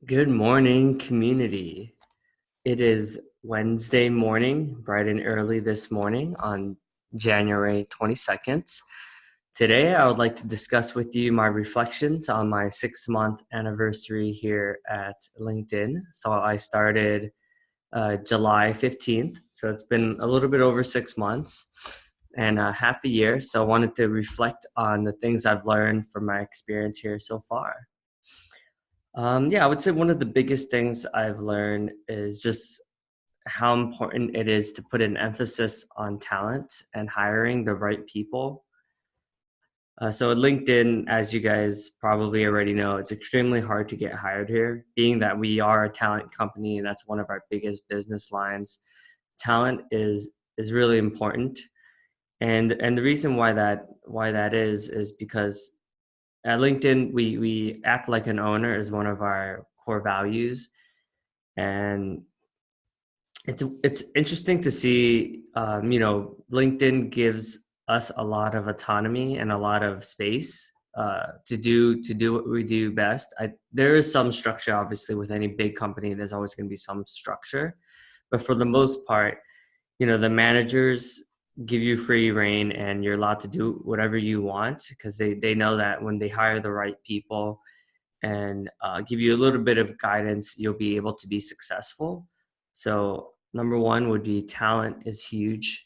Good morning, community. It is Wednesday morning, bright and early this morning on January 22nd. Today, I would like to discuss with you my reflections on my 6-month anniversary here at LinkedIn. So I started July 15th. So it's been a little bit over 6 months and half a year. So I wanted to reflect on the things I've learned from my experience here so far. Yeah, I would say one of the biggest things I've learned is just how important it is to put an emphasis on talent and hiring the right people. So at LinkedIn, as you guys probably already know, it's extremely hard to get hired here, being that we are a talent company and that's one of our biggest business lines. Talent is really important. And the reason why that is because at LinkedIn, we act like an owner is one of our core values, and it's interesting to see. LinkedIn gives us a lot of autonomy and a lot of space to do what we do best. There is some structure, obviously, with any big company. There's always going to be some structure, but for the most part, the managers give you free reign and you're allowed to do whatever you want because they know that when they hire the right people and give you a little bit of guidance, you'll be able to be successful. So number one would be talent is huge.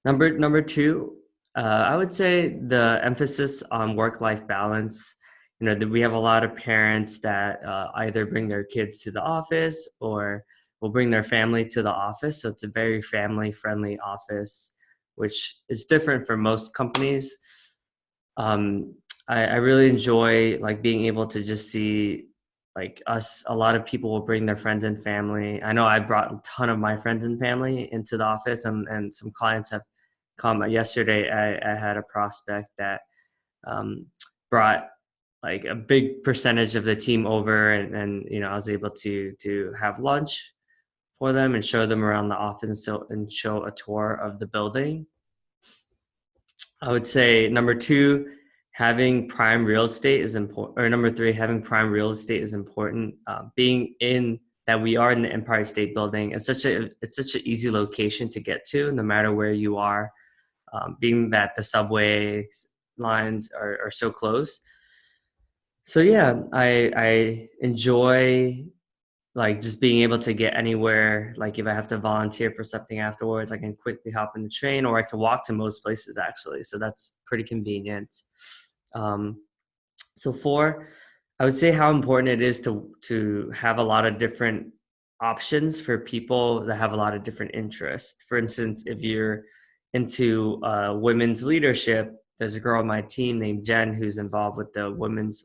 Number two, I would say the emphasis on work-life balance. That we have a lot of parents that either bring their kids to the office or will bring their family to the office. So it's a very family-friendly office, which is different for most companies. Um, I really enjoy like being able to just see like us. A lot of people will bring their friends and family. I know I brought a ton of my friends and family into the office, and some clients have come. Yesterday, I had a prospect that um, brought like a big percentage of the team over, and I was able to have lunch for them and show them around the office and show a tour of the building. I would say number two, having prime real estate is important, or number three, having prime real estate is important. Being in that we are in the Empire State Building, it's such an easy location to get to, no matter where you are. Being that the subway lines are so close. So yeah, I enjoy like just being able to get anywhere. Like if I have to volunteer for something afterwards, I can quickly hop in the train, or I can walk to most places actually. So that's pretty convenient. Um, so four, I would say how important it is to have a lot of different options for people that have a lot of different interests. For instance, if you're into women's leadership, there's a girl on my team named Jen who's involved with the women's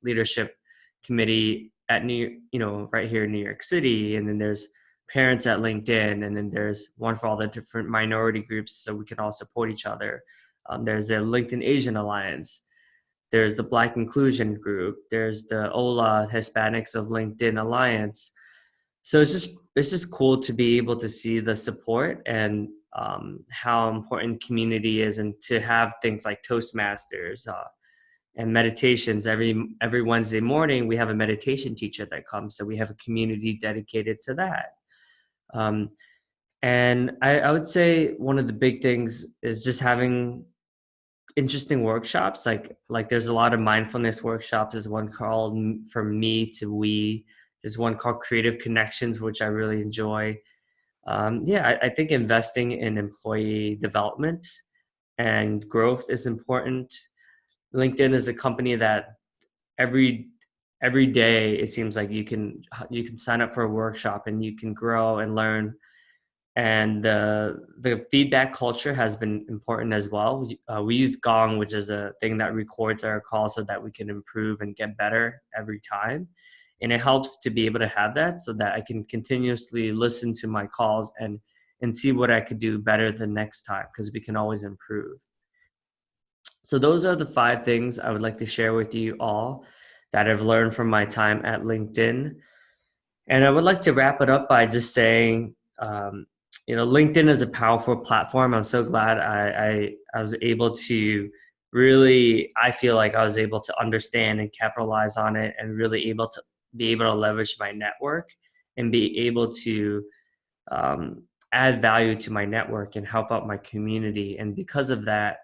leadership committee at right here in New York City, and then there's parents at LinkedIn, and then there's one for all the different minority groups, so we can all support each other. There's a LinkedIn Asian Alliance. There's the Black Inclusion Group. There's the OLA Hispanics of LinkedIn Alliance. So it's just cool to be able to see the support and how important community is, and to have things like Toastmasters and meditations every Wednesday morning. We have a meditation teacher that comes, so we have a community dedicated to that. Um, and I would say one of the big things is just having interesting workshops. Like there's a lot of mindfulness workshops. There's one called From Me to We. There's one called Creative Connections, which I really enjoy. Yeah, I think investing in employee development and growth is important. LinkedIn is a company that every every day it seems like you can sign up for a workshop and you can grow and learn, and the feedback culture has been important as well. We use Gong, which is a thing that records our calls so that we can improve and get better every time. And it helps to be able to have that so that I can continuously listen to my calls and see what I could do better the next time, because we can always improve. So those are the 5 things I would like to share with you all that I've learned from my time at LinkedIn. And I would like to wrap it up by just saying, LinkedIn is a powerful platform. I'm so glad I was able to really, I feel like I was able to understand and capitalize on it, and really able to be able to leverage my network and be able to add value to my network and help out my community. And because of that,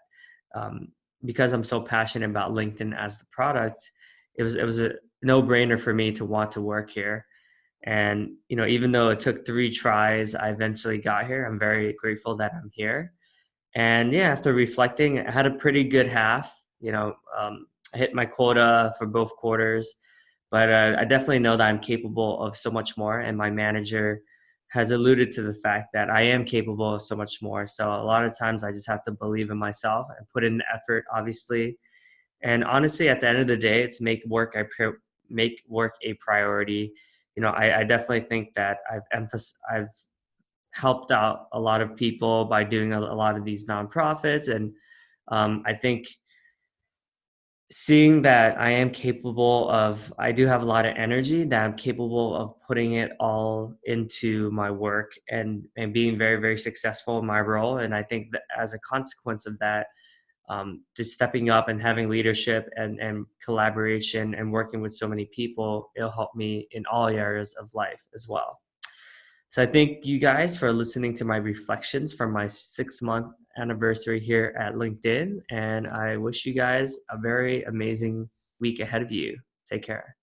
um, because I'm so passionate about LinkedIn as the product, it was a no brainer for me to want to work here. And even though it took 3 tries, I eventually got here. I'm very grateful that I'm here. And yeah, after reflecting, I had a pretty good half. I hit my quota for both quarters, but I definitely know that I'm capable of so much more. And my manager has alluded to the fact that I am capable of so much more. So a lot of times I just have to believe in myself and put in the effort, obviously. And honestly, at the end of the day, it's make work a priority. I definitely think that I've helped out a lot of people by doing a lot of these nonprofits. And I think seeing that I do have a lot of energy, that I'm capable of putting it all into my work and being very, very successful in my role. And I think that as a consequence of that, just stepping up and having leadership and collaboration and working with so many people, it'll help me in all areas of life as well. So I thank you guys for listening to my reflections from my 6-month anniversary here at LinkedIn. And I wish you guys a very amazing week ahead of you. Take care.